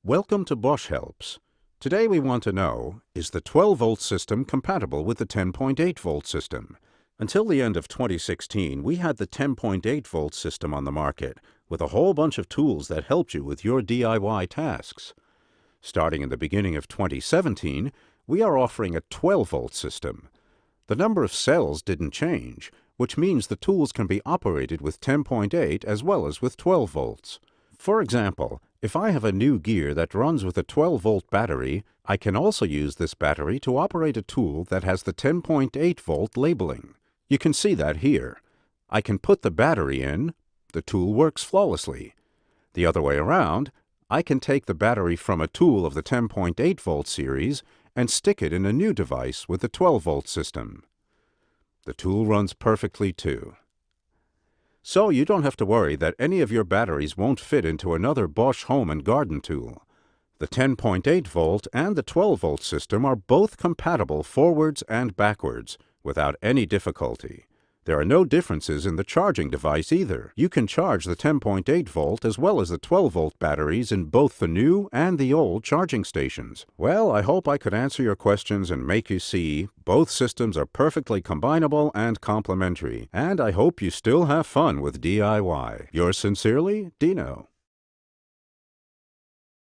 Welcome to Bosch Helps. Today we want to know, is the 12-volt system compatible with the 10.8-volt system? Until the end of 2016, we had the 10.8-volt system on the market, with a whole bunch of tools that helped you with your DIY tasks. Starting in the beginning of 2017, we are offering a 12-volt system. The number of cells didn't change, which means the tools can be operated with 10.8 as well as with 12 volts. For example, if I have a new gear that runs with a 12-volt battery, I can also use this battery to operate a tool that has the 10.8-volt labeling. You can see that here. I can put the battery in, the tool works flawlessly. The other way around, I can take the battery from a tool of the 10.8-volt series and stick it in a new device with the 12-volt system. The tool runs perfectly too. So you don't have to worry that any of your batteries won't fit into another Bosch home and garden tool. The 10.8-volt and the 12-volt system are both compatible forwards and backwards without any difficulty. There are no differences in the charging device either. You can charge the 10.8-volt as well as the 12-volt batteries in both the new and the old charging stations. Well, I hope I could answer your questions and make you see both systems are perfectly combinable and complementary. And I hope you still have fun with DIY. Yours sincerely, Dino.